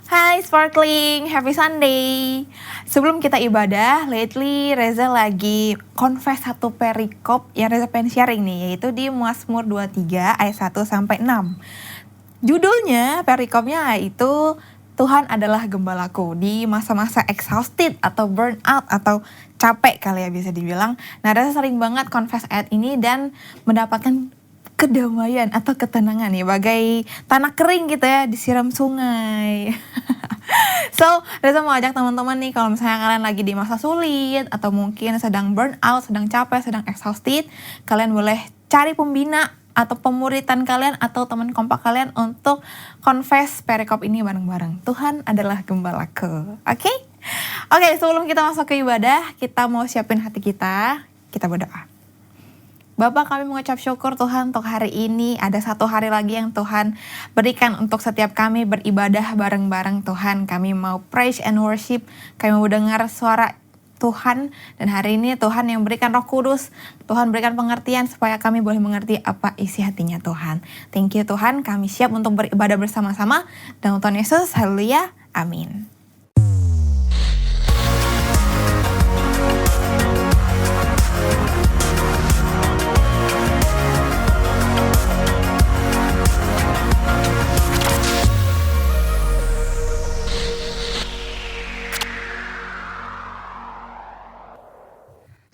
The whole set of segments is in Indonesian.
Hai Sparkling, happy Sunday. Sebelum kita ibadah, lately Reza lagi confess satu perikop yang Reza pengen sharing nih, yaitu di Mazmur 23 ayat 1 sampai 6. Judulnya, perikopnya yaitu Tuhan adalah gembalaku di masa-masa exhausted atau burnout atau capek kali ya bisa dibilang. Nah, Reza sering banget confess ayat ini dan mendapatkan kedamaian atau ketenangan ya, bagai tanah kering gitu ya, disiram sungai. So, Reza mau ajak teman-teman nih, kalau misalnya kalian lagi di masa sulit atau mungkin sedang burnout, sedang capek, sedang exhausted, kalian boleh cari pembina atau pemuritan kalian atau teman kompak kalian untuk confess perikop ini bareng-bareng. Tuhan adalah gembalaku. Oke? Oke, sebelum kita masuk ke ibadah, kita mau siapin hati kita berdoa. Bapak, kami mengucap syukur Tuhan untuk hari ini, ada satu hari lagi yang Tuhan berikan untuk setiap kami beribadah bareng-bareng Tuhan. Kami mau praise and worship, kami mau dengar suara Tuhan, dan hari ini Tuhan yang berikan Roh Kudus, Tuhan berikan pengertian supaya kami boleh mengerti apa isi hatinya Tuhan. Thank you Tuhan, kami siap untuk beribadah bersama-sama, dan Tuhan Yesus, haleluya, amin.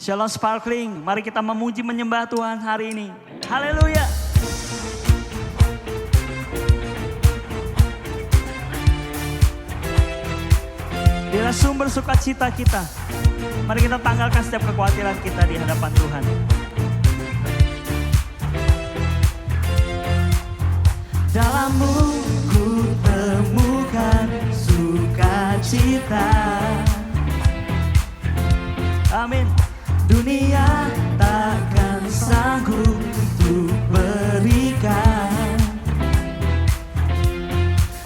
Shalom Sparkling, mari kita memuji menyembah Tuhan hari ini. Haleluya. Dialah sumber sukacita kita. Mari kita tanggalkan setiap kekhawatiran kita di hadapan Tuhan. Dalam-Mu ku temukan sukacita. Amin. Dunia takkan sanggup untuk berikan.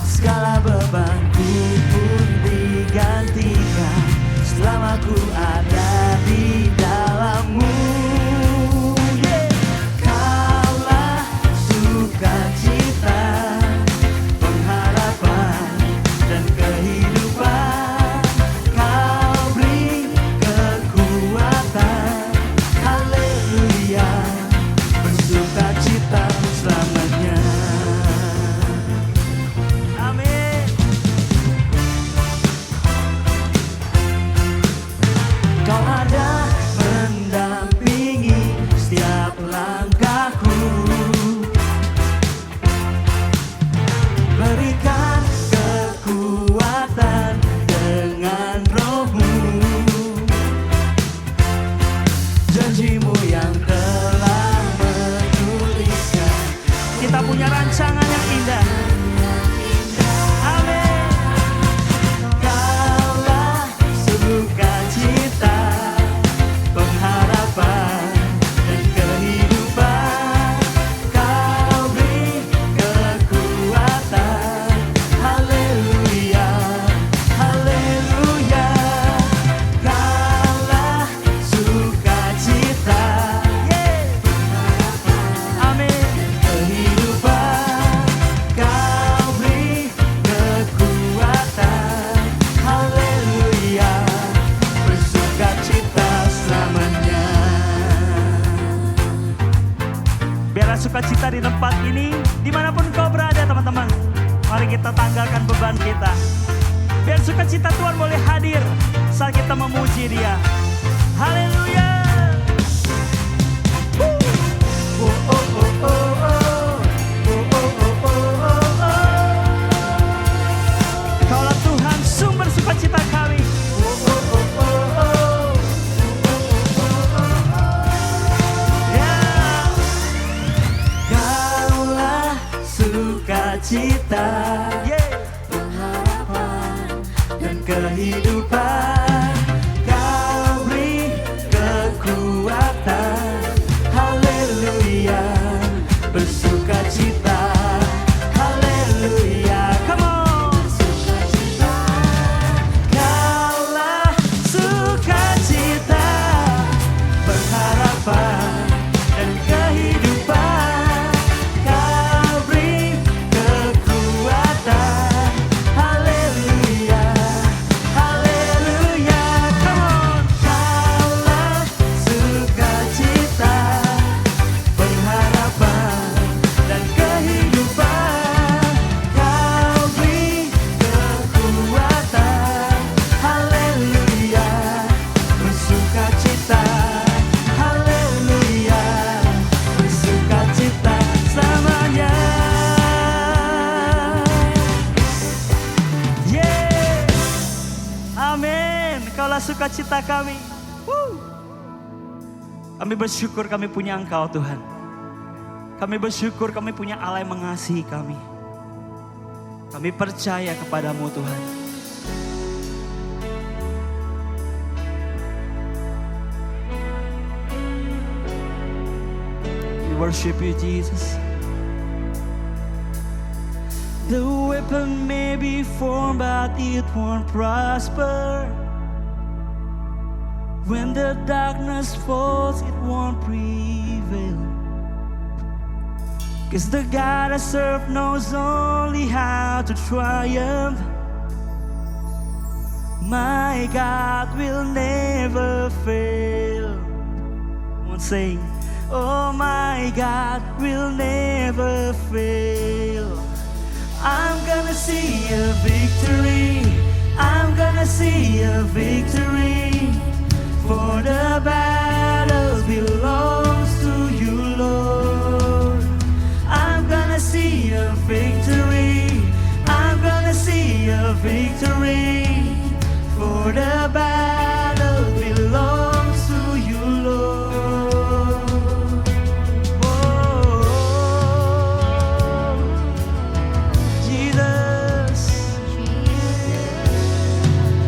Segala bebanku pun digantikan selama ku ada di dalam-Mu. Kaulah sukacita, pengharapan dan kehidupan. Kau beri kekuatan, haleluya, bersukacita selamanya. Amin. Kau ada mendampingi setiap langkahku, berikan kekuatan dengan Roh-Mu. Janji-Mu yang telah menuliskan, kita punya rancangan yang indah. Amin. Kaulah sukacita, pengharapan dan kehidupan. Kau beri kekuatan, haleluya, haleluya. Kaulah sukacita, amin, kehidupan. Kau beri kekuatan, haleluya, bersukacita selamanya. Biarlah sukacita di tempat ini, dimanapun kau berada teman-teman. Mari kita tanggalkan beban kita. Biar sukacita Tuhan boleh hadir saat kita memuji Dia. Haleluya. Oh, oh, oh, oh, oh. Oh, oh, oh, oh, oh, oh. Kaulah Tuhan sumber sukacita kami. Oh, oh, oh, oh, oh. Ya. Kaulah sukacita, pengharapan dan kehidupan. Kau beri kekuatan, haleluya, bersukacita, haleluya. Come on. Kaulah sukacita, pengharapan dan kehidupan. Kau beri kekuatan, haleluya. adalah sukacita kami. Kami bersyukur kami punya Engkau Tuhan. Kami bersyukur kami punya Allah yang mengasihi kami. Kami percaya kepadamu Tuhan. We worship you Jesus. The weapon may be formed but it won't prosper. When the darkness falls it won't prevail. 'Cause the God I serve knows only how to triumph. My God will never fail. One saying, oh my God will never fail. I'm gonna see a victory. I'm gonna see a victory. For the battle belongs to you, Lord. I'm gonna see a victory. I'm gonna see a victory. For the battle belongs to you, Lord. Oh, Jesus.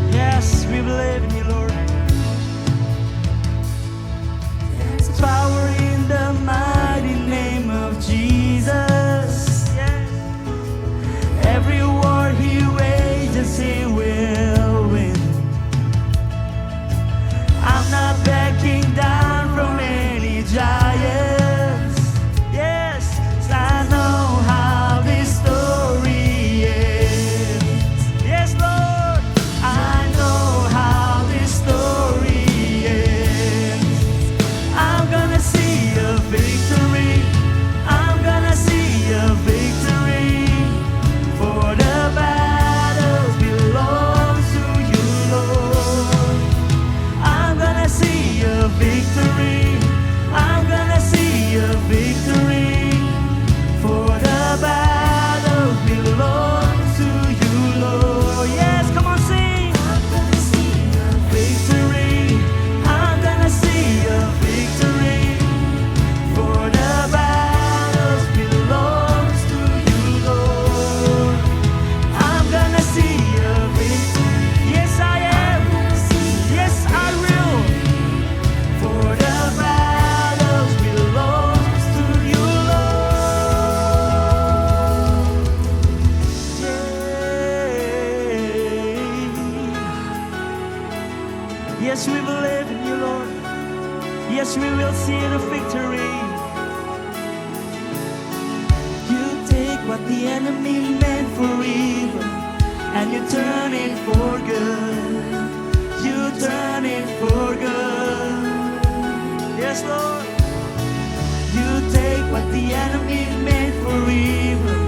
Yes, we believe in you, Lord. There's power in the mighty name of Jesus. Every war he wages, he will win. I'm not backing down from any giants. Yes, I know how this story ends. Yes, Lord, I know how this story ends. I'm gonna see a victory. I'm gonna see a victory. For the battle belongs to you, Lord. I'm gonna see a victory. I'm gonna see a victory. For the battle belongs to you, Lord. Yes, come on, sing. I'm gonna see a victory. I'm gonna see a victory. For the battles belongs to you, Lord. I'm gonna see a victory. Yes, I am. Yes, I will. For the battles belongs to you, Lord. Yeah. Yes, we believe in you, Lord. Yes, we will see the victory. You take what the enemy meant for evil and you turn it for good. You turn it for good. Yes, Lord. You take what the enemy meant for evil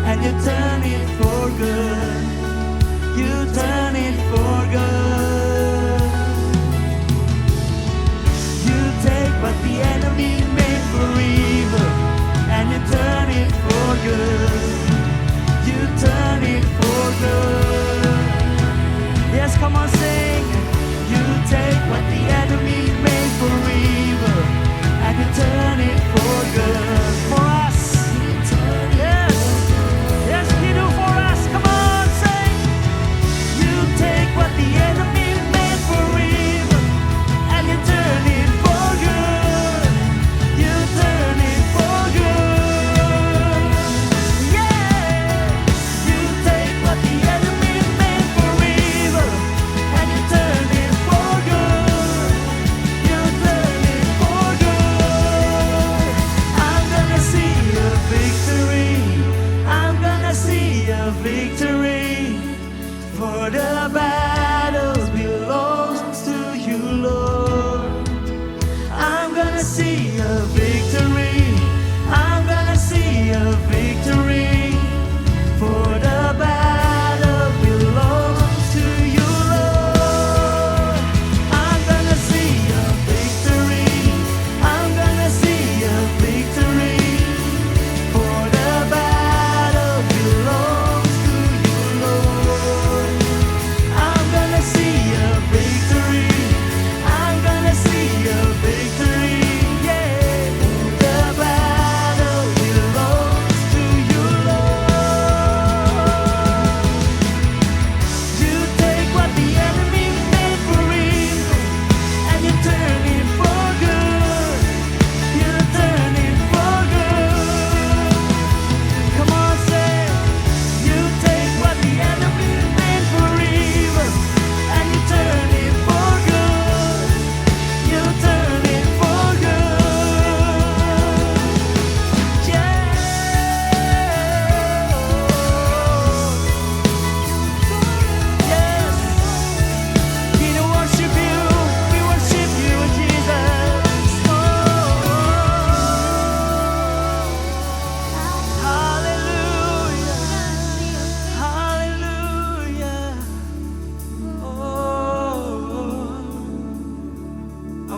and you turn it for good. You turn it for good. You take what the enemy meant for evil and you turn it for good. You turn it for good. Yes, come on, sing. You take what the enemy meant for evil and you turn it for good. For us. Yes. Yes, he do for us. Come on, sing.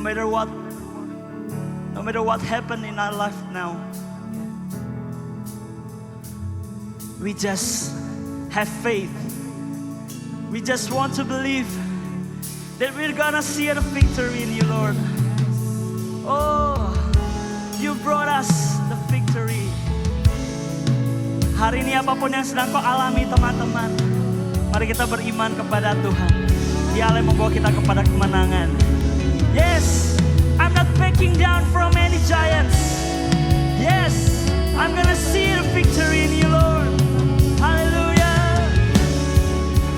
matter what happened in our life now, we just have faith. We just want to believe that we're gonna see the victory in you, Lord. Oh, you brought us the victory. Hari ini apapun yang sedang kau alami teman-teman, mari kita beriman kepada Tuhan. Dia yang membawa kita kepada kemenangan. Yes, I'm not backing down from any giants. Yes, I'm gonna see the victory in you, Lord. Hallelujah.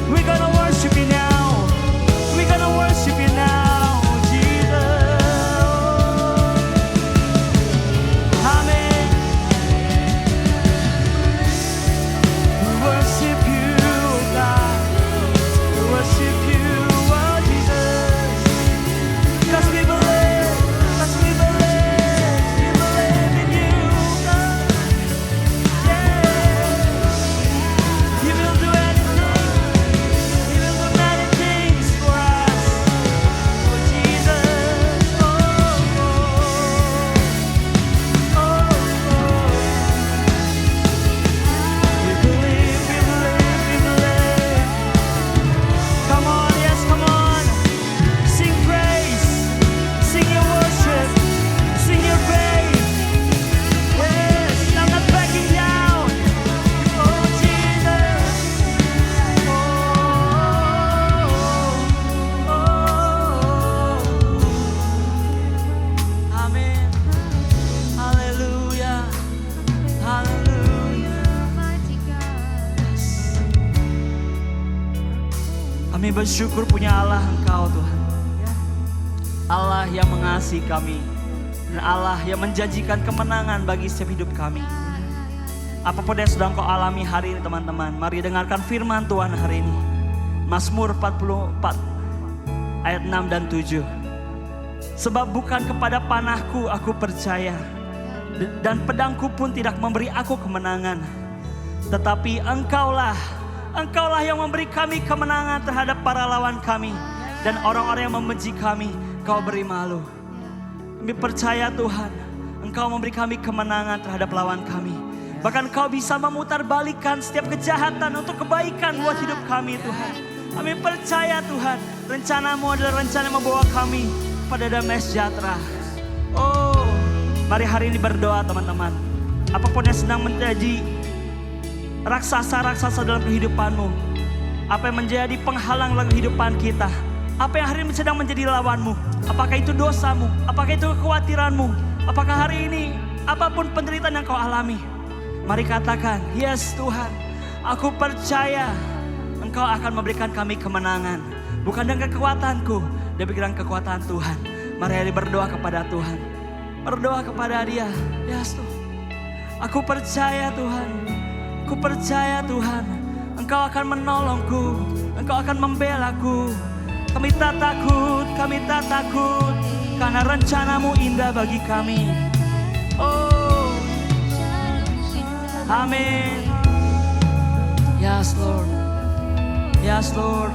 We're gonna worship you now. We're gonna worship you now, Jesus. Amen. We worship you, God. We worship you, oh Jesus. 'Cause we believe in you, God. Yeah. You will do anything. You will do many things for us, oh Jesus. We believe. Come on, yes, come on. Sing praise, sing your worship, sing your faith. Yes, I'm not backing down. Oh Jesus. Amen. Hallelujah. Hallelujah. Yes. Kami bersyukur punya Allah Engkau, Tuhan. Allah yang mengasihi kami dan Allah yang menjanjikan kemenangan bagi setiap hidup kami. Apapun yang sedang kau alami hari ini teman-teman, mari dengarkan firman Tuhan hari ini. Mazmur 44 ayat 6 dan 7. Sebab bukan kepada panahku aku percaya, dan pedangku pun tidak memberi aku kemenangan. Tetapi Engkaulah yang memberi kami kemenangan terhadap para lawan kami. Dan orang-orang yang membenci kami, Kau beri malu. Kami percaya Tuhan, Engkau memberi kami kemenangan terhadap lawan kami. Bahkan Kau bisa memutarbalikkan setiap kejahatan untuk kebaikan buat hidup kami, Tuhan. Kami percaya Tuhan, rencana-Mu adalah rencana yang membawa kami pada damai sejahtera. Oh, mari hari ini berdoa teman-teman. Apapun yang sedang menjadi raksasa-raksasa dalam kehidupanmu, apa yang menjadi penghalang dalam kehidupan kita, apa yang hari ini sedang menjadi lawanmu, apakah itu dosamu, apakah itu kekhawatiranmu, apakah hari ini apapun penderitaan yang kau alami, mari katakan, yes Tuhan, aku percaya Engkau akan memberikan kami kemenangan, bukan dengan kekuatanku, tapi dengan kekuatan Tuhan. Mari hari berdoa kepada Tuhan, berdoa kepada Dia. Yes Tuhan, aku percaya Tuhan, aku percaya Tuhan, Engkau akan menolongku, Engkau akan membelaku. Kami tak takut, karena rencana-Mu indah bagi kami. Oh, amin. Yes Lord, yes Lord,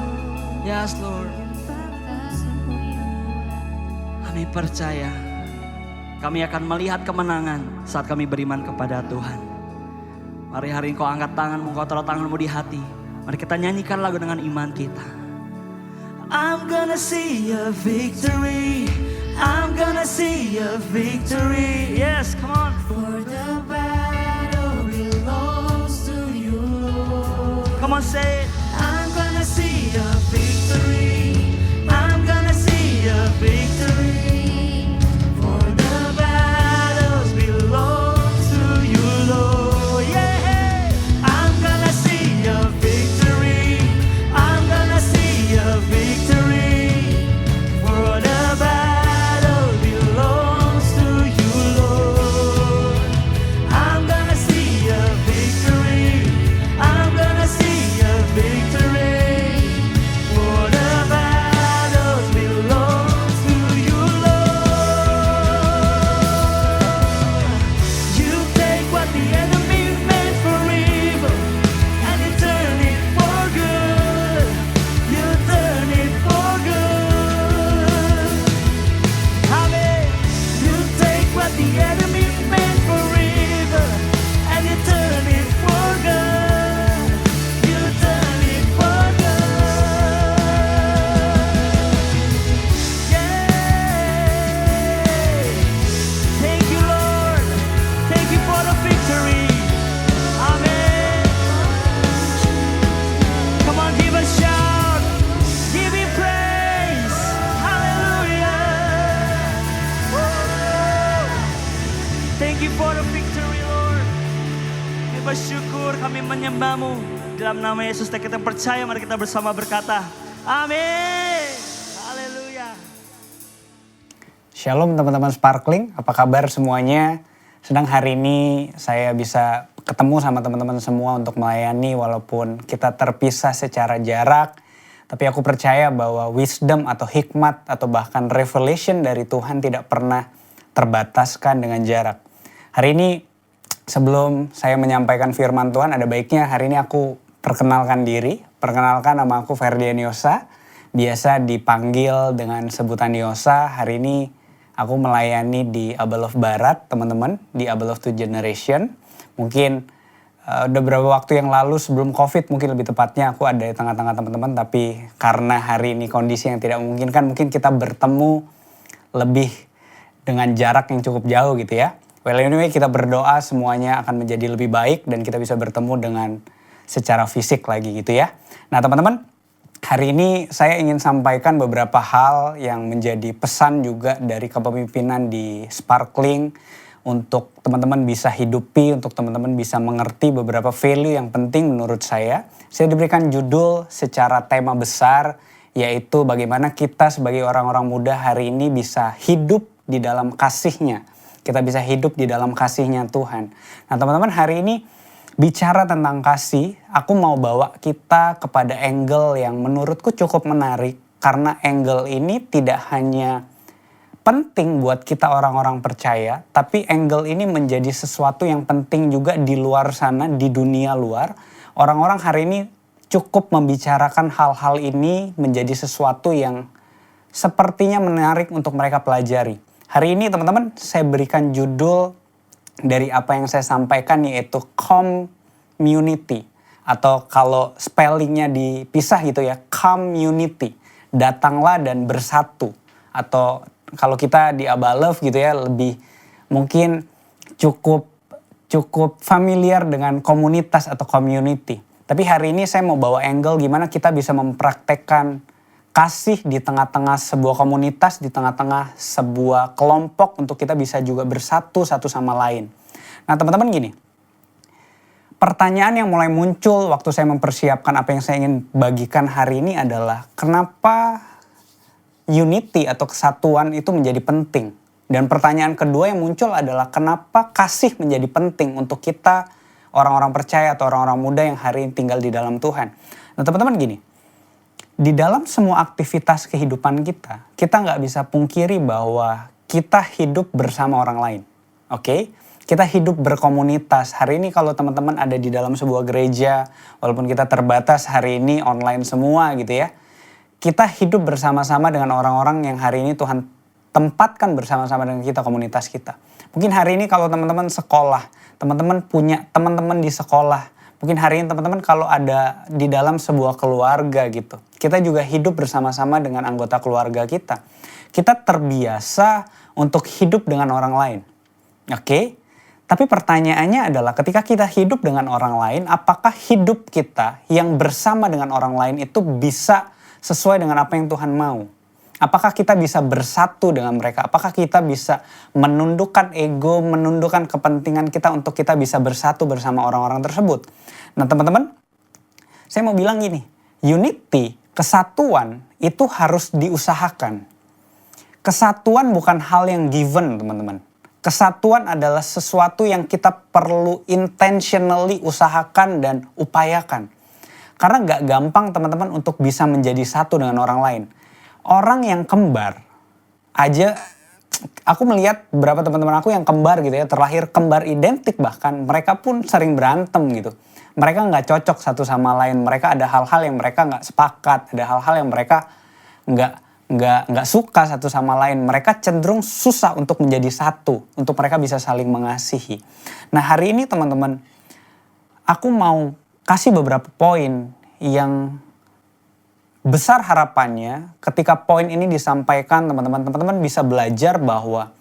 yes Lord. Kami percaya, kami akan melihat kemenangan saat kami beriman kepada Tuhan. Mari hari ini kau angkat tanganmu, kau taruh tanganmu di hati. Mari kita nyanyikan lagu dengan iman kita. I'm gonna see a victory. I'm gonna see a victory. Yes, come on. For the battle belongs to you, Lord. Come on, say it. I'm gonna see a victory. I'm gonna see a victory. For the battles belongs to you, Lord. Yeah. I'm gonna see a victory. I'm gonna see a victory. For the battle belongs to you, Lord. I'm gonna see a victory. I'm gonna see a victory. terima-Mu. Dalam nama Yesus kita percaya, mari kita bersama berkata, amin. Haleluya. Shalom teman-teman Sparkling, apa kabar semuanya? Sedang hari ini saya bisa ketemu sama teman-teman semua untuk melayani walaupun kita terpisah secara jarak. Tapi aku percaya bahwa wisdom atau hikmat atau bahkan revelation dari Tuhan tidak pernah terbataskan dengan jarak. Hari ini sebelum saya menyampaikan firman Tuhan, ada baiknya hari ini aku perkenalkan diri. Perkenalkan, nama aku Ferdian Yosa, biasa dipanggil dengan sebutan Yosa. Hari ini aku melayani di Abalof Barat, teman-teman, di Abalof 2 Generation. Mungkin udah beberapa waktu yang lalu sebelum COVID, mungkin lebih tepatnya aku ada di tengah-tengah teman-teman. Tapi karena hari ini kondisi yang tidak memungkinkan, mungkin kita bertemu lebih dengan jarak yang cukup jauh gitu ya. Well anyway, kita berdoa semuanya akan menjadi lebih baik dan kita bisa bertemu dengan secara fisik lagi gitu ya. Nah teman-teman, hari ini saya ingin sampaikan beberapa hal yang menjadi pesan juga dari kepemimpinan di Sparkling untuk teman-teman bisa hidupi, untuk teman-teman bisa mengerti beberapa value yang penting menurut saya. Saya diberikan judul secara tema besar, yaitu bagaimana kita sebagai orang-orang muda hari ini bisa hidup di dalam kasih-Nya. Kita bisa hidup di dalam kasih-Nya Tuhan. Nah teman-teman, hari ini bicara tentang kasih, aku mau bawa kita kepada angle yang menurutku cukup menarik. Karena angle ini tidak hanya penting buat kita orang-orang percaya, tapi angle ini menjadi sesuatu yang penting juga di luar sana, di dunia luar. Orang-orang hari ini cukup membicarakan hal-hal ini menjadi sesuatu yang sepertinya menarik untuk mereka pelajari. Hari ini teman-teman saya berikan judul dari apa yang saya sampaikan, yaitu community. Atau kalau spellingnya dipisah gitu ya, community. Datanglah dan bersatu. Atau kalau kita di Abalof gitu ya, lebih mungkin cukup familiar dengan komunitas atau community. Tapi hari ini saya mau bawa angle gimana kita bisa mempraktekkan kasih di tengah-tengah sebuah komunitas, di tengah-tengah sebuah kelompok untuk kita bisa juga bersatu satu sama lain. Nah teman-teman gini, pertanyaan yang mulai muncul waktu saya mempersiapkan apa yang saya ingin bagikan hari ini adalah kenapa unity atau kesatuan itu menjadi penting? Dan pertanyaan kedua yang muncul adalah kenapa kasih menjadi penting untuk kita orang-orang percaya atau orang-orang muda yang hari ini tinggal di dalam Tuhan. Nah teman-teman gini, di dalam semua aktivitas kehidupan kita nggak bisa pungkiri bahwa kita hidup bersama orang lain. Oke? Kita hidup berkomunitas. Hari ini kalau teman-teman ada di dalam sebuah gereja, walaupun kita terbatas hari ini online semua gitu ya. Kita hidup bersama-sama dengan orang-orang yang hari ini Tuhan tempatkan bersama-sama dengan kita, komunitas kita. Mungkin hari ini kalau teman-teman sekolah, teman-teman punya teman-teman di sekolah. Mungkin hari ini teman-teman kalau ada di dalam sebuah keluarga gitu. Kita juga hidup bersama-sama dengan anggota keluarga kita. Kita terbiasa untuk hidup dengan orang lain. Oke? Tapi pertanyaannya adalah ketika kita hidup dengan orang lain, apakah hidup kita yang bersama dengan orang lain itu bisa sesuai dengan apa yang Tuhan mau? Apakah kita bisa bersatu dengan mereka? Apakah kita bisa menundukkan ego, menundukkan kepentingan kita untuk kita bisa bersatu bersama orang-orang tersebut? Nah teman-teman, saya mau bilang gini, unity, kesatuan itu harus diusahakan. Kesatuan bukan hal yang given teman-teman. Kesatuan adalah sesuatu yang kita perlu intentionally usahakan dan upayakan. Karena gak gampang teman-teman untuk bisa menjadi satu dengan orang lain. Orang yang kembar aja, aku melihat beberapa teman-teman aku yang kembar gitu ya, terlahir kembar identik bahkan, mereka pun sering berantem gitu. Mereka nggak cocok satu sama lain, mereka ada hal-hal yang mereka nggak sepakat, ada hal-hal yang mereka nggak suka satu sama lain. Mereka cenderung susah untuk menjadi satu, untuk mereka bisa saling mengasihi. Nah hari ini teman-teman, aku mau kasih beberapa poin yang besar harapannya ketika poin ini disampaikan teman-teman bisa belajar bahwa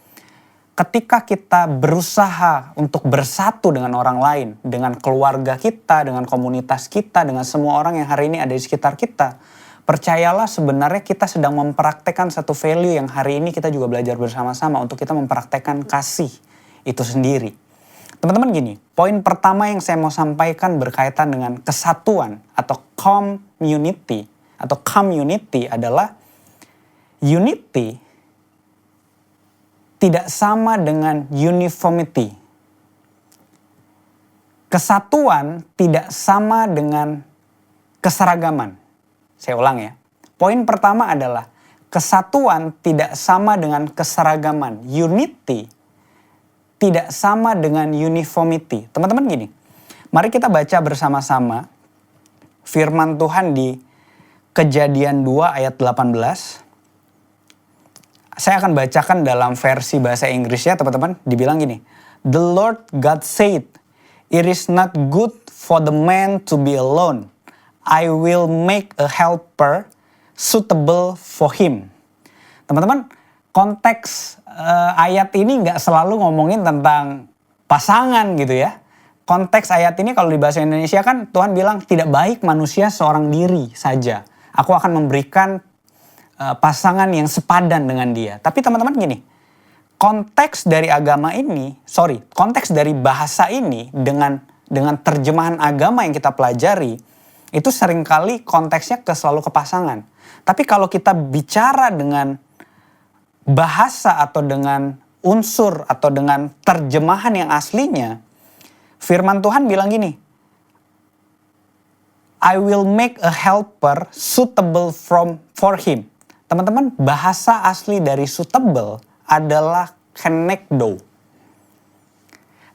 ketika kita berusaha untuk bersatu dengan orang lain, dengan keluarga kita, dengan komunitas kita, dengan semua orang yang hari ini ada di sekitar kita, percayalah sebenarnya kita sedang mempraktekkan satu value yang hari ini kita juga belajar bersama-sama untuk kita mempraktekkan kasih itu sendiri. Teman-teman gini, poin pertama yang saya mau sampaikan berkaitan dengan kesatuan atau community adalah unity tidak sama dengan uniformity. Kesatuan tidak sama dengan keseragaman. Saya ulang ya. Poin pertama adalah kesatuan tidak sama dengan keseragaman. Unity tidak sama dengan uniformity. Teman-teman gini, mari kita baca bersama-sama firman Tuhan di Kejadian 2 ayat 18. Saya akan bacakan dalam versi bahasa Inggrisnya teman-teman. Dibilang gini, "The Lord God said, it is not good for the man to be alone. I will make a helper suitable for him." Teman-teman, konteks ayat ini nggak selalu ngomongin tentang pasangan gitu ya. Konteks ayat ini kalau di bahasa Indonesia kan Tuhan bilang tidak baik manusia seorang diri saja. Aku akan memberikan pasangan yang sepadan dengan dia. Tapi teman-teman gini, konteks dari konteks dari bahasa ini dengan terjemahan agama yang kita pelajari, itu seringkali konteksnya selalu ke pasangan. Tapi kalau kita bicara dengan bahasa atau dengan unsur atau dengan terjemahan yang aslinya, firman Tuhan bilang gini, I will make a helper suitable for him. Teman-teman, bahasa asli dari suitable adalah kenekdo.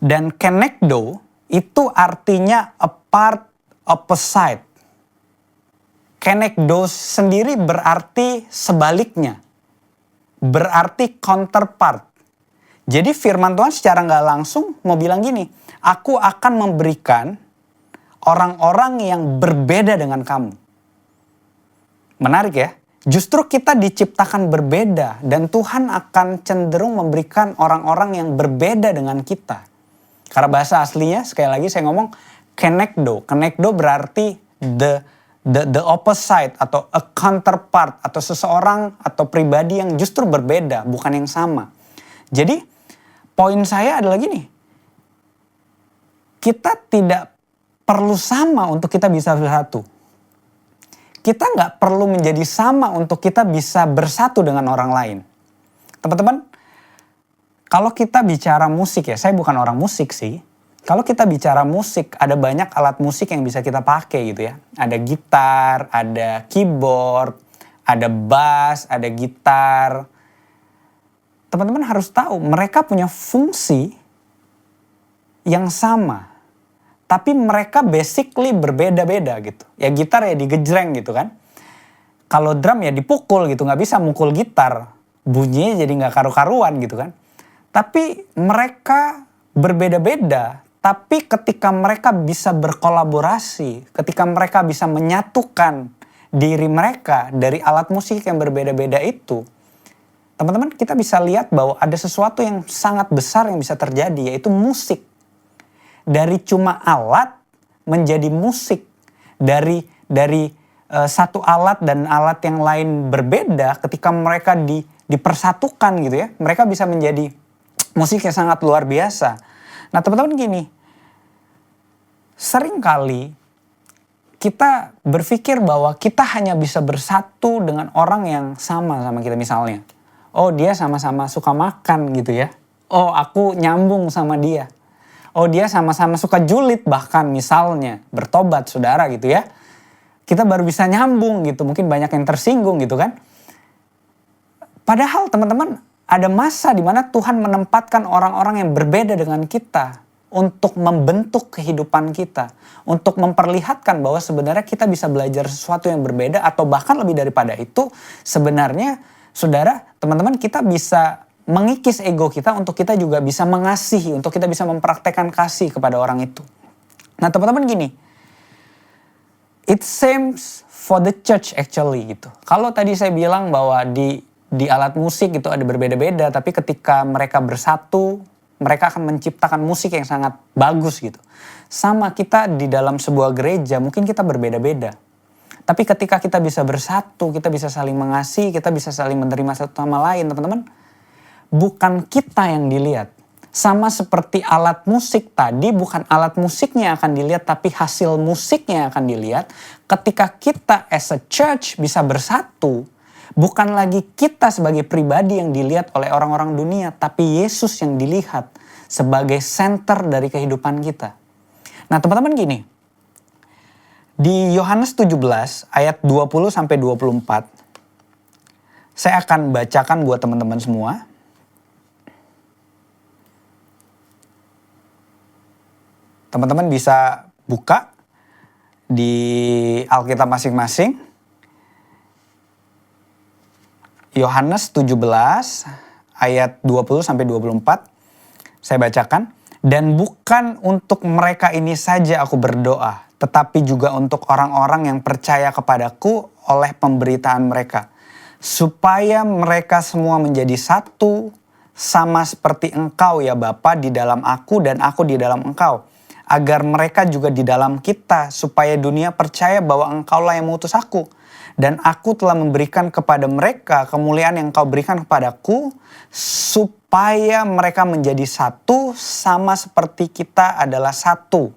Dan kenekdo itu artinya apart, opposite. Kenekdo sendiri berarti sebaliknya. Berarti counterpart. Jadi firman Tuhan secara nggak langsung mau bilang gini, aku akan memberikan orang-orang yang berbeda dengan kamu. Menarik ya, justru kita diciptakan berbeda dan Tuhan akan cenderung memberikan orang-orang yang berbeda dengan kita. Karena bahasa aslinya, sekali lagi saya ngomong, kenekdo. Kenekdo berarti the opposite atau a counterpart atau seseorang atau pribadi yang justru berbeda, bukan yang sama. Jadi poin saya adalah gini, kita tidak perlu sama untuk kita bisa bersatu. Kita nggak perlu menjadi sama untuk kita bisa bersatu dengan orang lain. Teman-teman, kalau kita bicara musik ya, saya bukan orang musik sih. Kalau kita bicara musik, ada banyak alat musik yang bisa kita pakai gitu ya. Ada gitar, ada keyboard, ada bass, ada gitar. Teman-teman harus tahu, mereka punya fungsi yang sama. Tapi mereka basically berbeda-beda gitu. Ya gitar ya digejreng gitu kan. Kalau drum ya dipukul gitu, nggak bisa mukul gitar. Bunyinya jadi nggak karu-karuan gitu kan. Tapi mereka berbeda-beda. Tapi ketika mereka bisa berkolaborasi, ketika mereka bisa menyatukan diri mereka dari alat musik yang berbeda-beda itu, teman-teman kita bisa lihat bahwa ada sesuatu yang sangat besar yang bisa terjadi, yaitu musik. Dari cuma alat menjadi musik. Dari satu alat dan alat yang lain berbeda, ketika mereka dipersatukan gitu ya, mereka bisa menjadi musik yang sangat luar biasa. Nah teman-teman gini, seringkali kita berpikir bahwa kita hanya bisa bersatu dengan orang yang sama kita misalnya. Oh dia sama-sama suka makan gitu ya. Oh aku nyambung sama dia. Oh dia sama-sama suka julid bahkan misalnya. Bertobat saudara gitu ya. Kita baru bisa nyambung gitu. Mungkin banyak yang tersinggung gitu kan. Padahal teman-teman ada masa di mana Tuhan menempatkan orang-orang yang berbeda dengan kita. Untuk membentuk kehidupan kita. Untuk memperlihatkan bahwa sebenarnya kita bisa belajar sesuatu yang berbeda. Atau bahkan lebih daripada itu. Sebenarnya saudara, teman-teman kita bisa mengikis ego kita untuk kita juga bisa mengasihi. Untuk kita bisa mempraktekkan kasih kepada orang itu. Nah teman-teman gini. It seems for the church actually gitu. Kalau tadi saya bilang bahwa di alat musik itu ada berbeda-beda. Tapi ketika mereka bersatu, mereka akan menciptakan musik yang sangat bagus gitu. Sama kita di dalam sebuah gereja mungkin kita berbeda-beda. Tapi ketika kita bisa bersatu, kita bisa saling mengasihi, kita bisa saling menerima satu sama lain teman-teman. Bukan kita yang dilihat. Sama seperti alat musik tadi, bukan alat musiknya yang akan dilihat, tapi hasil musiknya yang akan dilihat. Ketika kita as a church bisa bersatu, bukan lagi kita sebagai pribadi yang dilihat oleh orang-orang dunia, tapi Yesus yang dilihat sebagai center dari kehidupan kita. Nah teman-teman gini, di Yohanes 17 ayat 20 sampai 24, saya akan bacakan buat teman-teman semua. Teman-teman bisa buka di Alkitab masing-masing. Yohanes 17 ayat 20 sampai 24. Saya bacakan. Dan bukan untuk mereka ini saja aku berdoa, tetapi juga untuk orang-orang yang percaya kepadaku oleh pemberitaan mereka, supaya mereka semua menjadi satu, sama seperti engkau ya Bapa di dalam aku dan aku di dalam engkau, agar mereka juga di dalam kita, supaya dunia percaya bahwa engkaulah yang mengutus aku. Dan aku telah memberikan kepada mereka kemuliaan yang engkau berikan kepadaku, supaya mereka menjadi satu sama seperti kita adalah satu.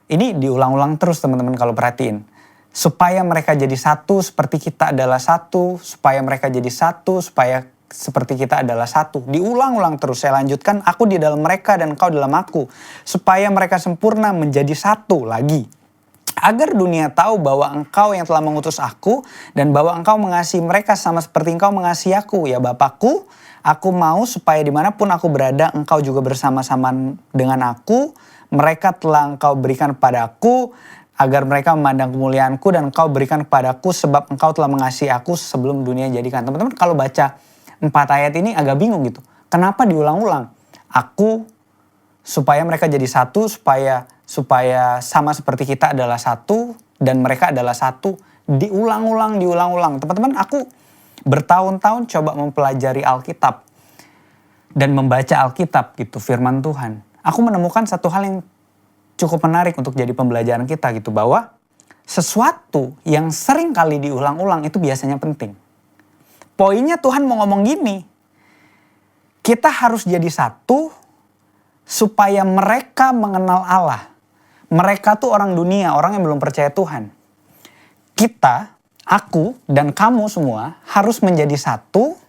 Ini diulang-ulang terus teman-teman kalau perhatiin. Supaya mereka jadi satu seperti kita adalah satu, supaya mereka jadi satu, supaya seperti kita adalah satu. Diulang-ulang terus, saya lanjutkan, aku di dalam mereka dan engkau dalam aku, supaya mereka sempurna menjadi satu lagi. Agar dunia tahu bahwa engkau yang telah mengutus aku dan bahwa engkau mengasihi mereka sama seperti engkau mengasihi aku. Ya Bapakku, aku mau supaya dimanapun aku berada engkau juga bersama-sama dengan aku. Mereka telah engkau berikan padaku agar mereka memandang kemuliaanku dan engkau berikan kepadaku sebab engkau telah mengasihi aku sebelum dunia jadikan. Teman-teman kalau baca 4 ayat ini agak bingung gitu. Kenapa diulang-ulang? Aku supaya mereka jadi satu, supaya sama seperti kita adalah satu dan mereka adalah satu. Diulang-ulang. Teman-teman, aku bertahun-tahun coba mempelajari Alkitab dan membaca Alkitab gitu, firman Tuhan. Aku menemukan satu hal yang cukup menarik untuk jadi pembelajaran kita gitu, bahwa sesuatu yang sering kali diulang-ulang itu biasanya penting. Poinnya Tuhan mau ngomong gini, kita harus jadi satu supaya mereka mengenal Allah. Mereka tuh orang dunia, orang yang belum percaya Tuhan. Kita, aku, dan kamu semua harus menjadi satu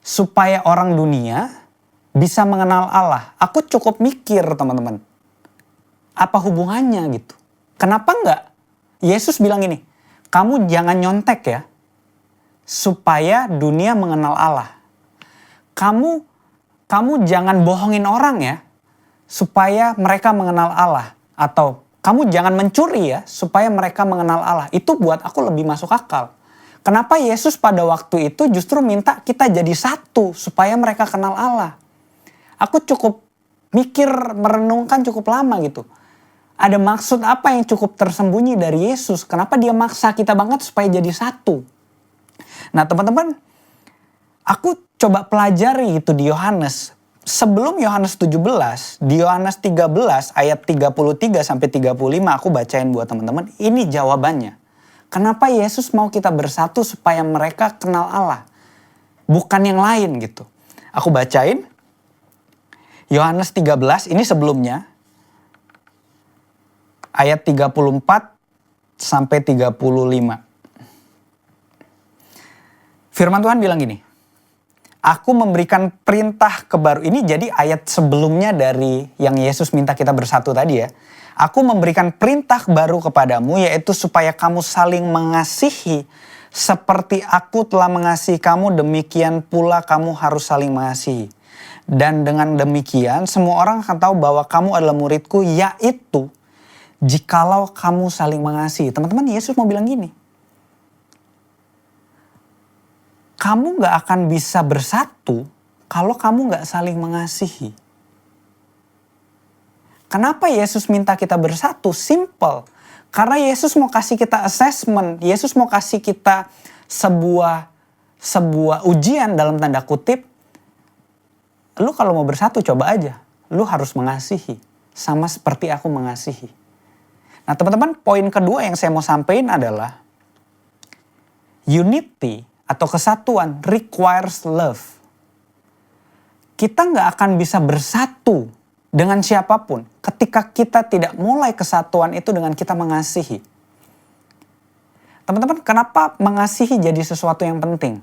supaya orang dunia bisa mengenal Allah. Aku cukup mikir teman-teman, apa hubungannya gitu? Kenapa enggak? Yesus bilang ini, kamu jangan nyontek ya, supaya dunia mengenal Allah. Kamu jangan bohongin orang ya, supaya mereka mengenal Allah. Atau kamu jangan mencuri ya, supaya mereka mengenal Allah. Itu buat aku lebih masuk akal. Kenapa Yesus pada waktu itu justru minta kita jadi satu, supaya mereka kenal Allah. Aku cukup mikir, merenungkan cukup lama gitu. Ada maksud apa yang cukup tersembunyi dari Yesus? Kenapa dia maksa kita banget supaya jadi satu? Nah teman-teman, aku coba pelajari itu di Yohanes. Sebelum Yohanes 17, di Yohanes 13 ayat 33 sampai 35 aku bacain buat teman-teman. Ini jawabannya. Kenapa Yesus mau kita bersatu supaya mereka kenal Allah? Bukan yang lain gitu. Aku bacain. Yohanes 13 ini sebelumnya. Ayat 34 sampai 35. Firman Tuhan bilang gini. Aku memberikan perintah kebaru. Ini jadi ayat sebelumnya dari yang Yesus minta kita bersatu tadi ya. Aku memberikan perintah baru kepadamu, yaitu supaya kamu saling mengasihi. Seperti aku telah mengasihi kamu, demikian pula kamu harus saling mengasihi. Dan dengan demikian semua orang akan tahu bahwa kamu adalah muridku, yaitu jikalau kamu saling mengasihi. Teman-teman, Yesus mau bilang gini. Kamu gak akan bisa bersatu kalau kamu gak saling mengasihi. Kenapa Yesus minta kita bersatu? Simple. Karena Yesus mau kasih kita assessment. Yesus mau kasih kita sebuah ujian dalam tanda kutip. Lu kalau mau bersatu coba aja. Lu harus mengasihi. Sama seperti aku mengasihi. Nah teman-teman, poin kedua yang saya mau sampaikan adalah unity atau kesatuan requires love. kita nggak akan bisa bersatu dengan siapapun ketika kita tidak mulai kesatuan itu dengan kita mengasihi. Teman-teman, kenapa mengasihi jadi sesuatu yang penting?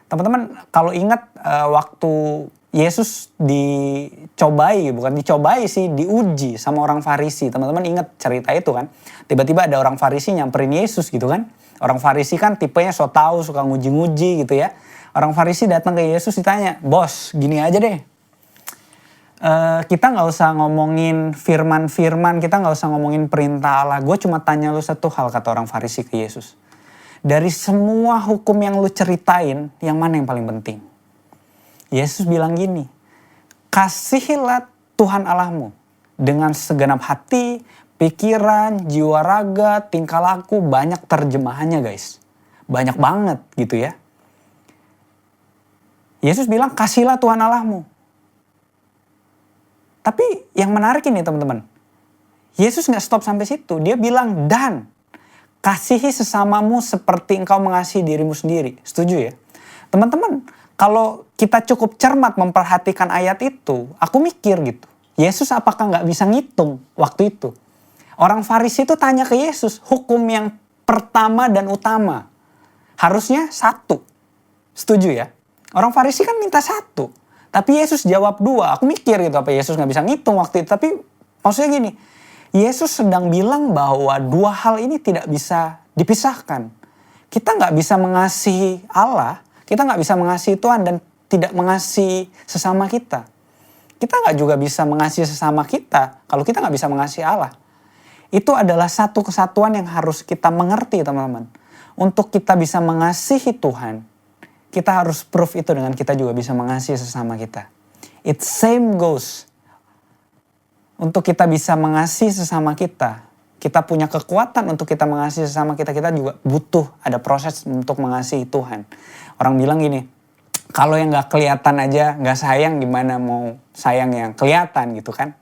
Teman-teman, kalau ingat waktu Yesus bukan dicobai sih, diuji sama orang Farisi. Teman-teman ingat cerita itu kan? Tiba-tiba ada orang Farisi nyamperin Yesus gitu kan? Orang Farisi kan tipenya so tau, suka nguji-nguji gitu ya. Orang Farisi datang ke Yesus ditanya, "Bos, gini aja deh. Kita nggak usah ngomongin firman-firman, kita nggak usah ngomongin perintah Allah. Gue cuma tanya lu satu hal," kata orang Farisi ke Yesus. "Dari semua hukum yang lu ceritain, yang mana yang paling penting?" Yesus bilang gini, "Kasihilah Tuhan Allahmu dengan segenap hati, pikiran, jiwa raga, tingkah laku." Banyak terjemahannya guys. Banyak banget gitu ya. Yesus bilang kasihlah Tuhan Allahmu. Tapi yang menarik ini teman-teman. Yesus gak stop sampai situ. Dia bilang dan kasihi sesamamu seperti engkau mengasihi dirimu sendiri. Setuju ya? Teman-teman, kalau kita cukup cermat memperhatikan ayat itu, aku mikir gitu. Yesus apakah gak bisa ngitung waktu itu? Orang Farisi itu tanya ke Yesus, hukum yang pertama dan utama. Harusnya 1. Setuju ya? Orang Farisi kan minta 1. Tapi Yesus jawab 2. Aku mikir gitu, apa Yesus gak bisa ngitung waktu itu. Tapi maksudnya gini, Yesus sedang bilang bahwa 2 hal ini tidak bisa dipisahkan. Kita gak bisa mengasihi Allah, kita gak bisa mengasihi Tuhan dan tidak mengasihi sesama kita. Kita gak juga bisa mengasihi sesama kita kalau kita gak bisa mengasihi Allah. Itu adalah satu kesatuan yang harus kita mengerti teman-teman. Untuk kita bisa mengasihi Tuhan, kita harus proof itu dengan kita juga bisa mengasihi sesama kita. It same goes. Untuk kita bisa mengasihi sesama kita, kita punya kekuatan untuk kita mengasihi sesama kita, kita juga butuh ada proses untuk mengasihi Tuhan. Orang bilang gini, kalau yang gak kelihatan aja gak sayang, gimana mau sayang yang kelihatan gitu kan.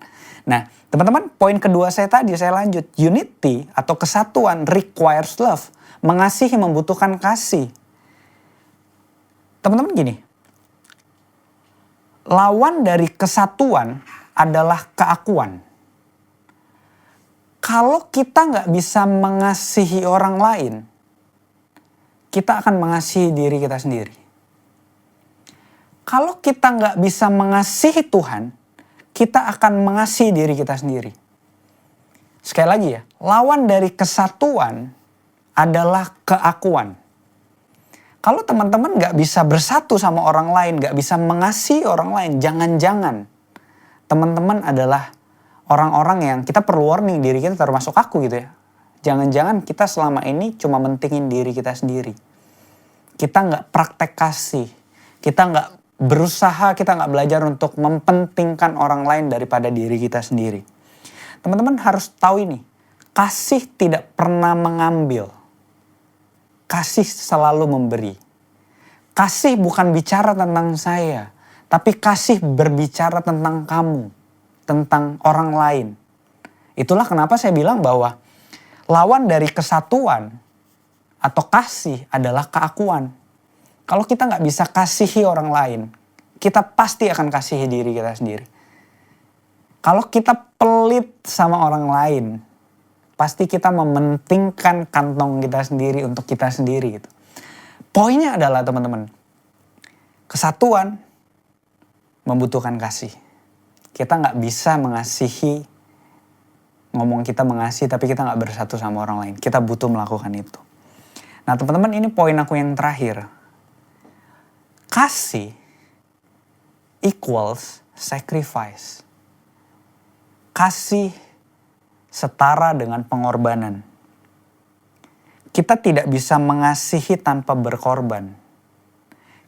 Nah teman-teman, poin kedua saya tadi, saya lanjut. Unity atau kesatuan requires love. Mengasihi membutuhkan kasih. Teman-teman gini, lawan dari kesatuan adalah keakuan. Kalau kita nggak bisa mengasihi orang lain, kita akan mengasihi diri kita sendiri. Kalau kita nggak bisa mengasihi Tuhan, kita akan mengasihi diri kita sendiri. Sekali lagi ya, lawan dari kesatuan adalah keakuan. Kalau teman-teman nggak bisa bersatu sama orang lain, nggak bisa mengasihi orang lain, jangan-jangan teman-teman adalah orang-orang yang kita perlu warning diri kita, termasuk aku gitu ya. Jangan-jangan kita selama ini cuma mentingin diri kita sendiri. Kita nggak praktek kasih, kita nggak berusaha, kita nggak belajar untuk mempentingkan orang lain daripada diri kita sendiri. Teman-teman harus tahu ini, kasih tidak pernah mengambil. Kasih selalu memberi. Kasih bukan bicara tentang saya, tapi kasih berbicara tentang kamu, tentang orang lain. Itulah kenapa saya bilang bahwa lawan dari kesatuan atau kasih adalah keakuan. Kalau kita nggak bisa kasihi orang lain, kita pasti akan kasihi diri kita sendiri. Kalau kita pelit sama orang lain, pasti kita mementingkan kantong kita sendiri untuk kita sendiri gitu. Poinnya adalah teman-teman, kesatuan membutuhkan kasih. Kita nggak bisa mengasihi, ngomong kita mengasihi tapi kita nggak bersatu sama orang lain. Kita butuh melakukan itu. Nah teman-teman, ini poin aku yang terakhir. Kasih equals sacrifice. Kasih setara dengan pengorbanan. Kita tidak bisa mengasihi tanpa berkorban.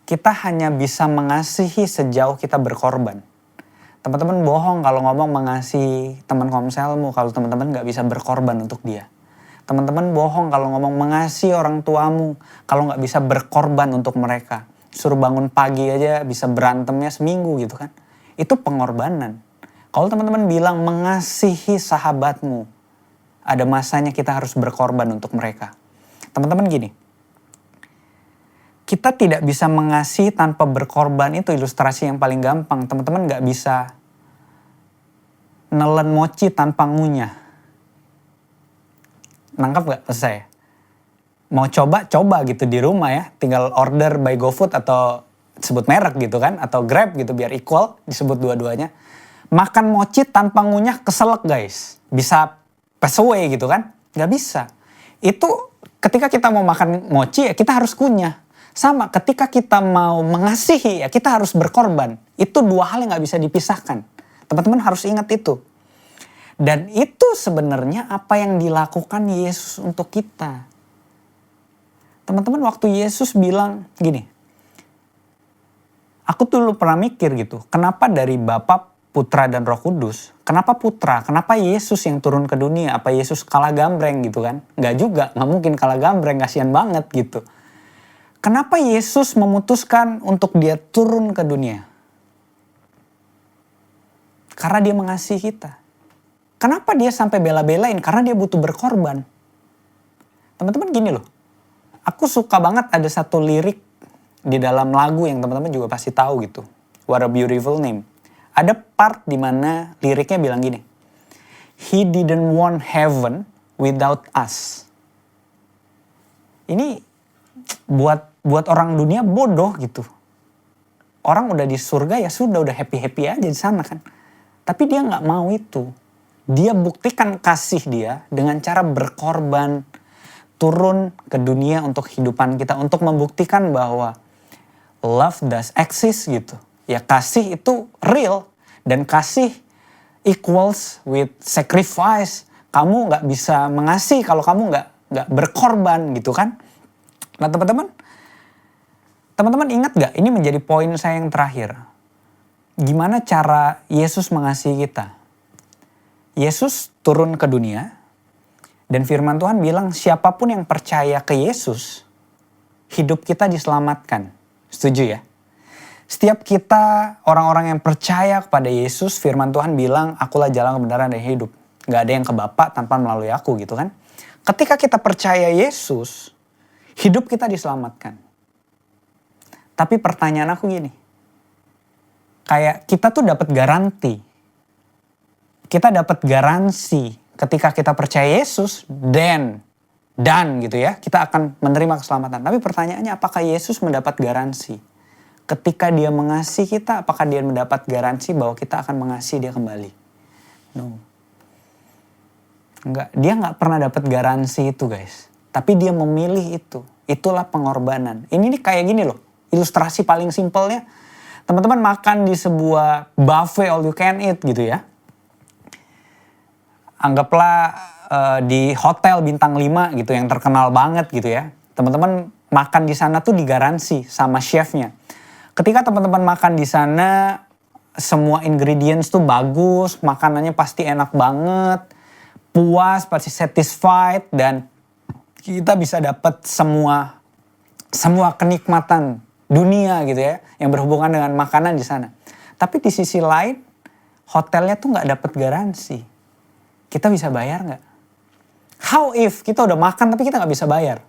Kita hanya bisa mengasihi sejauh kita berkorban. Teman-teman bohong kalau ngomong mengasihi teman komselmu kalau teman-teman gak bisa berkorban untuk dia. Teman-teman bohong kalau ngomong mengasihi orang tuamu kalau gak bisa berkorban untuk mereka. Suruh bangun pagi aja bisa berantemnya seminggu gitu kan. Itu pengorbanan. Kalau teman-teman bilang mengasihi sahabatmu, ada masanya kita harus berkorban untuk mereka. Teman-teman gini, kita tidak bisa mengasihi tanpa berkorban, itu ilustrasi yang paling gampang. Teman-teman gak bisa nelen mochi tanpa ngunyah. Nangkap gak maksud saya? Mau coba gitu di rumah ya. Tinggal order by GoFood atau sebut merek gitu kan. Atau Grab gitu biar equal disebut dua-duanya. Makan mochi tanpa ngunyah keselak guys. Bisa pass away gitu kan. Gak bisa. Itu ketika kita mau makan mochi ya kita harus kunyah. Sama ketika kita mau mengasihi ya kita harus berkorban. Itu dua hal yang gak bisa dipisahkan. Teman-teman harus ingat itu. Dan itu sebenarnya apa yang dilakukan Yesus untuk kita. Teman-teman waktu Yesus bilang gini. Aku dulu pernah mikir gitu. Kenapa dari Bapa, Putra dan Roh Kudus. Kenapa Putra? Kenapa Yesus yang turun ke dunia? Apa Yesus kalah gambreng gitu kan? Gak juga. Gak mungkin kalah gambreng. Kasian banget gitu. Kenapa Yesus memutuskan untuk dia turun ke dunia? Karena dia mengasihi kita. Kenapa dia sampai bela-belain? Karena dia butuh berkorban. Teman-teman gini loh. Aku suka banget ada satu lirik di dalam lagu yang teman-teman juga pasti tahu gitu. What a Beautiful Name. Ada part di mana liriknya bilang gini. He didn't want heaven without us. Ini buat orang dunia bodoh gitu. Orang udah di surga ya sudah, udah happy-happy aja di sana kan. Tapi dia gak mau itu. Dia buktikan kasih dia dengan cara berkorban. Turun ke dunia untuk kehidupan kita. Untuk membuktikan bahwa love does exist gitu. Ya kasih itu real. Dan kasih equals with sacrifice. Kamu gak bisa mengasihi kalau kamu gak berkorban gitu kan. Nah teman-teman ingat gak? Ini menjadi poin saya yang terakhir. Gimana cara Yesus mengasihi kita? Yesus turun ke dunia. Dan firman Tuhan bilang siapapun yang percaya ke Yesus, hidup kita diselamatkan. Setuju ya? Setiap kita orang-orang yang percaya kepada Yesus, firman Tuhan bilang akulah jalan kebenaran dan hidup. Gak ada yang ke Bapa tanpa melalui aku gitu kan. Ketika kita percaya Yesus, hidup kita diselamatkan. Tapi pertanyaan aku gini. Kayak kita tuh dapat garanti. Kita dapat garansi ketika kita percaya Yesus dan gitu ya. Kita akan menerima keselamatan. Tapi pertanyaannya apakah Yesus mendapat garansi? Ketika dia mengasihi kita, apakah dia mendapat garansi bahwa kita akan mengasihi dia kembali? No. Enggak, dia gak pernah dapat garansi itu guys. Tapi dia memilih itu. Itulah pengorbanan. Ini nih kayak gini loh. Ilustrasi paling simpelnya. Teman-teman makan di sebuah buffet all you can eat gitu ya. Anggaplah di hotel bintang 5 gitu yang terkenal banget gitu ya. Teman-teman makan di sana tuh digaransi sama chefnya. Ketika teman-teman makan di sana semua ingredients tuh bagus, makanannya pasti enak banget, puas, pasti satisfied dan kita bisa dapat semua kenikmatan dunia gitu ya yang berhubungan dengan makanan di sana. Tapi di sisi lain hotelnya tuh nggak dapat garansi. Kita bisa bayar nggak? How if kita udah makan tapi kita nggak bisa bayar?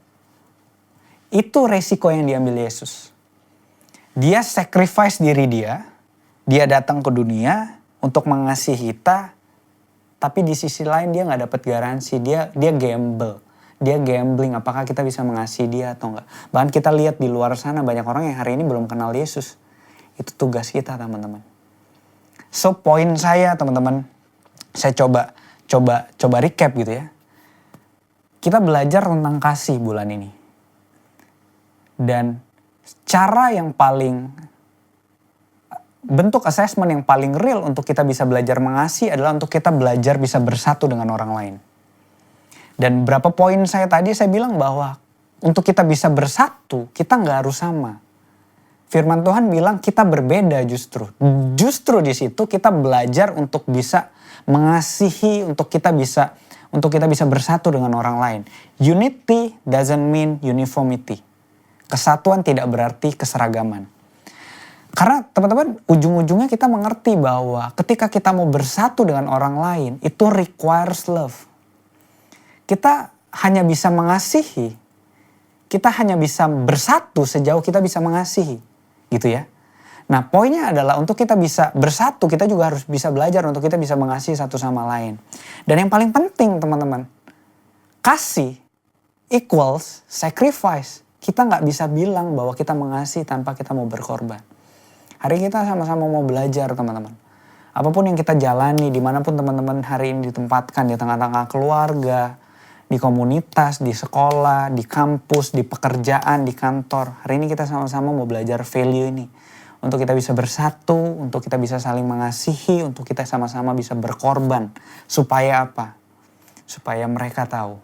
Itu resiko yang diambil Yesus. Dia sacrifice diri dia datang ke dunia untuk mengasihi kita, tapi di sisi lain dia nggak dapat garansi, dia gamble. Dia gambling apakah kita bisa mengasihi dia atau enggak. Bahkan kita lihat di luar sana banyak orang yang hari ini belum kenal Yesus. Itu tugas kita teman-teman. So poin saya teman-teman, saya coba recap gitu ya. Kita belajar tentang kasih bulan ini. Dan cara yang paling, bentuk assessment yang paling real untuk kita bisa belajar mengasihi adalah untuk kita belajar bisa bersatu dengan orang lain. Dan berapa poin saya tadi saya bilang bahwa untuk kita bisa bersatu, kita nggak harus sama. Firman Tuhan bilang kita berbeda justru. Justru di situ kita belajar untuk bisa mengasihi, untuk kita bisa bersatu dengan orang lain. Unity doesn't mean uniformity. Kesatuan tidak berarti keseragaman. Karena teman-teman ujung-ujungnya kita mengerti bahwa ketika kita mau bersatu dengan orang lain, itu requires love. Kita hanya bisa mengasihi kita hanya bisa bersatu sejauh kita bisa mengasihi. Gitu ya. Nah poinnya adalah untuk kita bisa bersatu, kita juga harus bisa belajar untuk kita bisa mengasihi satu sama lain. Dan yang paling penting teman-teman, kasih equals sacrifice. Kita nggak bisa bilang bahwa kita mengasihi tanpa kita mau berkorban. Hari ini kita sama-sama mau belajar teman-teman. Apapun yang kita jalani, dimanapun teman-teman hari ini ditempatkan, di tengah-tengah keluarga, di komunitas, di sekolah, di kampus, di pekerjaan, di kantor. Hari ini kita sama-sama mau belajar value ini. Untuk kita bisa bersatu, untuk kita bisa saling mengasihi, untuk kita sama-sama bisa berkorban. Supaya apa? Supaya mereka tahu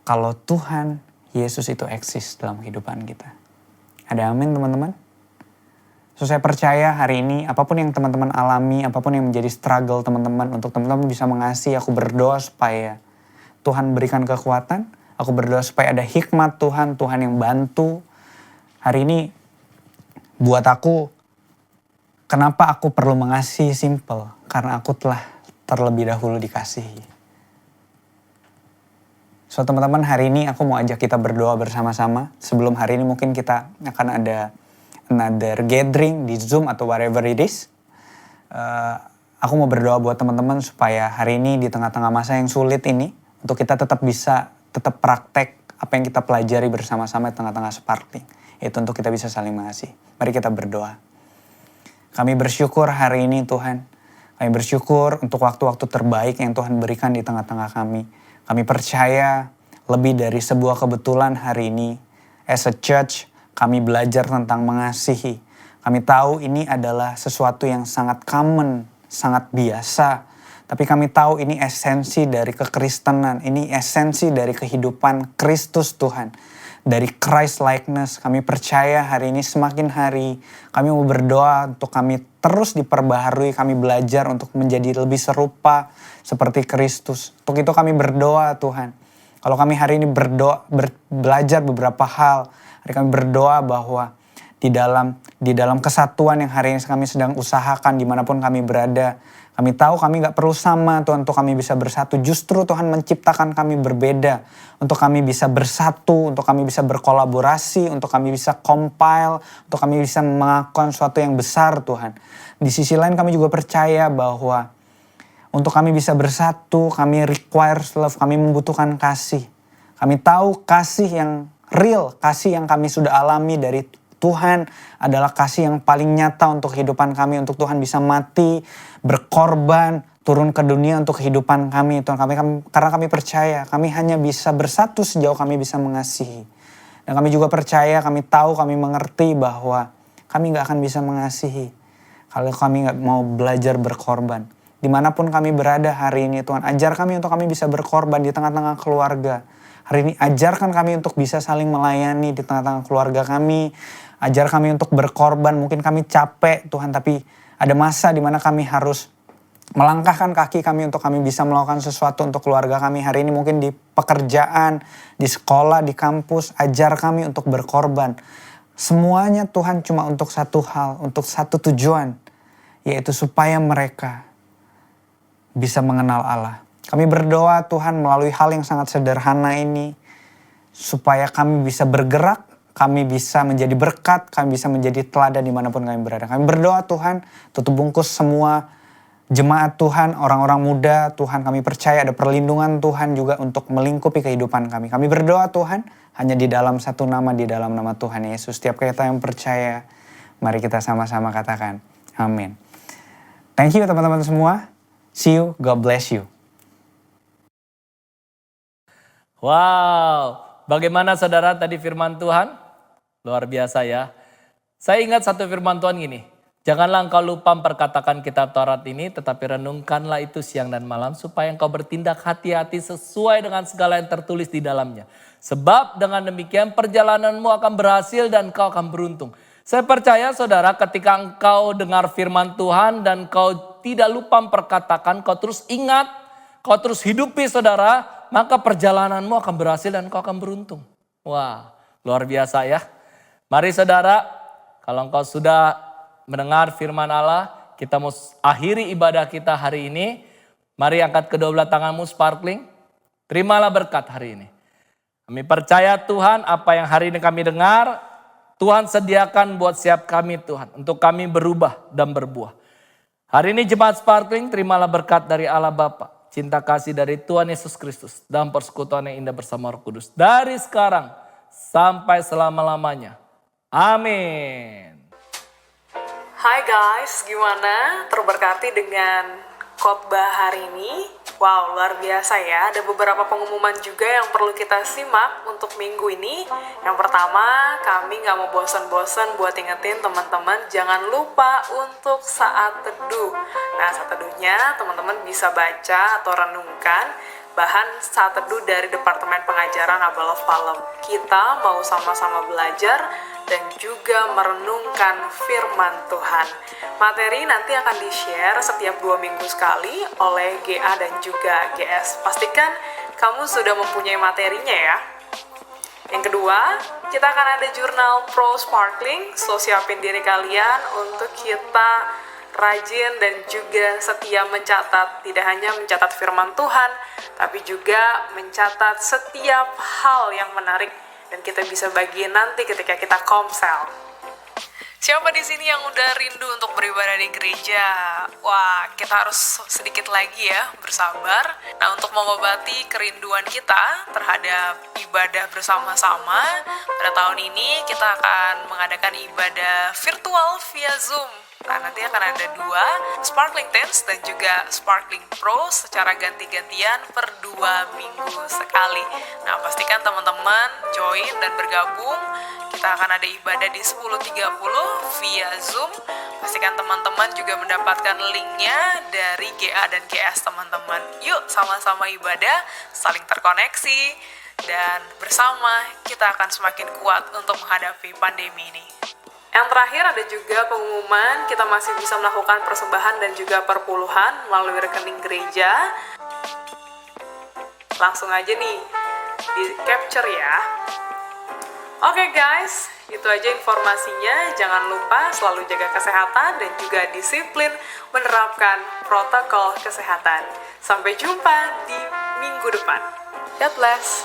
kalau Tuhan Yesus itu eksis dalam kehidupan kita. Ada amin teman-teman? So saya percaya hari ini apapun yang teman-teman alami, apapun yang menjadi struggle teman-teman, untuk teman-teman bisa mengasihi, aku berdoa supaya Tuhan berikan kekuatan. Aku berdoa supaya ada hikmat Tuhan, Tuhan yang bantu. Hari ini buat aku, kenapa aku perlu mengasihi simple? Karena aku telah terlebih dahulu dikasihi. So teman-teman hari ini aku mau ajak kita berdoa bersama-sama. Sebelum hari ini mungkin kita akan ada another gathering di Zoom atau whatever it is. Aku mau berdoa buat teman-teman supaya hari ini di tengah-tengah masa yang sulit ini, untuk kita tetap bisa tetap praktek apa yang kita pelajari bersama-sama di tengah-tengah Sparkling. Yaitu untuk kita bisa saling mengasihi. Mari kita berdoa. Kami bersyukur hari ini Tuhan. Kami bersyukur untuk waktu-waktu terbaik yang Tuhan berikan di tengah-tengah kami. Kami percaya lebih dari sebuah kebetulan hari ini. As a church, kami belajar tentang mengasihi. Kami tahu ini adalah sesuatu yang sangat common, sangat biasa. Tapi kami tahu ini esensi dari kekristenan. Ini esensi dari kehidupan Kristus Tuhan. Dari Christ likeness, kami percaya hari ini semakin hari kami mau berdoa untuk kami terus diperbaharui, kami belajar untuk menjadi lebih serupa seperti Kristus. Untuk itu kami berdoa Tuhan. Kalau kami hari ini belajar beberapa hal, hari kami berdoa bahwa di dalam kesatuan yang hari ini kami sedang usahakan dimanapun kami berada, kami tahu kami gak perlu sama Tuhan untuk kami bisa bersatu. Justru Tuhan menciptakan kami berbeda. Untuk kami bisa bersatu, untuk kami bisa berkolaborasi, untuk kami bisa compile, untuk kami bisa melakukan sesuatu yang besar Tuhan. Di sisi lain kami juga percaya bahwa untuk kami bisa bersatu, kami requires love, kami membutuhkan kasih. Kami tahu kasih yang real, kasih yang kami sudah alami dari Tuhan adalah kasih yang paling nyata untuk kehidupan kami, untuk Tuhan bisa mati, berkorban, turun ke dunia untuk kehidupan kami. Tuhan karena kami percaya kami hanya bisa bersatu sejauh kami bisa mengasihi. Dan kami juga percaya, kami tahu, kami mengerti bahwa kami gak akan bisa mengasihi kalau kami gak mau belajar berkorban. Dimanapun kami berada hari ini Tuhan, ajar kami untuk kami bisa berkorban di tengah-tengah keluarga. Hari ini ajarkan kami untuk bisa saling melayani di tengah-tengah keluarga kami. Ajar kami untuk berkorban, mungkin kami capek Tuhan, tapi ada masa di mana kami harus melangkahkan kaki kami untuk kami bisa melakukan sesuatu untuk keluarga kami. Hari ini mungkin di pekerjaan, di sekolah, di kampus, ajar kami untuk berkorban. Semuanya Tuhan cuma untuk satu hal, untuk satu tujuan, yaitu supaya mereka bisa mengenal Allah. Kami berdoa Tuhan melalui hal yang sangat sederhana ini, supaya kami bisa bergerak, kami bisa menjadi berkat, kami bisa menjadi teladan dimanapun kami berada. Kami berdoa Tuhan, tutup bungkus semua jemaat Tuhan, orang-orang muda Tuhan, kami percaya ada perlindungan Tuhan juga untuk melingkupi kehidupan kami. Kami berdoa Tuhan, hanya di dalam satu nama, di dalam nama Tuhan Yesus. Setiap kita yang percaya, mari kita sama-sama katakan, amin. Thank you teman-teman semua. See you, God bless you. Wow, bagaimana saudara tadi firman Tuhan? Luar biasa ya. Saya ingat satu firman Tuhan gini. Janganlah engkau lupa memperkatakan kitab Taurat ini, tetapi renungkanlah itu siang dan malam, supaya engkau bertindak hati-hati sesuai dengan segala yang tertulis di dalamnya. Sebab dengan demikian perjalananmu akan berhasil dan engkau akan beruntung. Saya percaya saudara, ketika engkau dengar firman Tuhan dan kau tidak lupa memperkatakan, kau terus ingat, kau terus hidupi saudara, maka perjalananmu akan berhasil dan kau akan beruntung. Wah, luar biasa ya. Mari saudara, kalau engkau sudah mendengar firman Allah, kita mau akhiri ibadah kita hari ini. Mari angkat kedua belah tanganmu Sparkling. Terimalah berkat hari ini. Kami percaya Tuhan apa yang hari ini kami dengar, Tuhan sediakan buat siap kami Tuhan. Untuk kami berubah dan berbuah. Hari ini Jemaat Sparkling terimalah berkat dari Allah Bapa, cinta kasih dari Tuhan Yesus Kristus, dan persekutuan yang indah bersama Roh Kudus. Dari sekarang sampai selama-lamanya. Amin. Hai guys, gimana? Terberkati dengan khotbah hari ini? Wow, luar biasa ya. Ada beberapa pengumuman juga yang perlu kita simak untuk minggu ini. Yang pertama, kami nggak mau bosan-bosan buat ingetin teman-teman jangan lupa untuk saat teduh. Nah, saat teduhnya teman-teman bisa baca atau renungkan bahan saat teduh dari Departemen Pengajaran Abalov Palem. Kita mau sama-sama belajar dan juga merenungkan firman Tuhan. Materi nanti akan di-share setiap 2 minggu sekali oleh GA dan juga GS. Pastikan kamu sudah mempunyai materinya ya. Yang kedua, kita akan ada jurnal Pro Sparkling. So siapin diri kalian untuk kita rajin dan juga setia mencatat. Tidak hanya mencatat firman Tuhan, tapi juga mencatat setiap hal yang menarik dan kita bisa bagiin nanti ketika kita komsel. Siapa di sini yang udah rindu untuk beribadah di gereja? Wah, kita harus sedikit lagi ya bersabar. Nah, untuk mengobati kerinduan kita terhadap ibadah bersama-sama, pada tahun ini kita akan mengadakan ibadah virtual via Zoom. Nah, nanti akan ada 2, Sparkling Teens dan juga Sparkling Pro secara ganti-gantian per 2 minggu sekali. Nah, pastikan teman-teman join dan bergabung. Kita akan ada ibadah di 10.30 via Zoom. Pastikan teman-teman juga mendapatkan linknya dari GA dan GS teman-teman. Yuk sama-sama ibadah, saling terkoneksi, dan bersama kita akan semakin kuat untuk menghadapi pandemi ini. Yang terakhir ada juga pengumuman kita masih bisa melakukan persembahan dan juga perpuluhan melalui rekening gereja. Langsung aja nih di capture ya. Oke guys, itu aja informasinya. Jangan lupa selalu jaga kesehatan dan juga disiplin menerapkan protokol kesehatan. Sampai jumpa di minggu depan. God bless.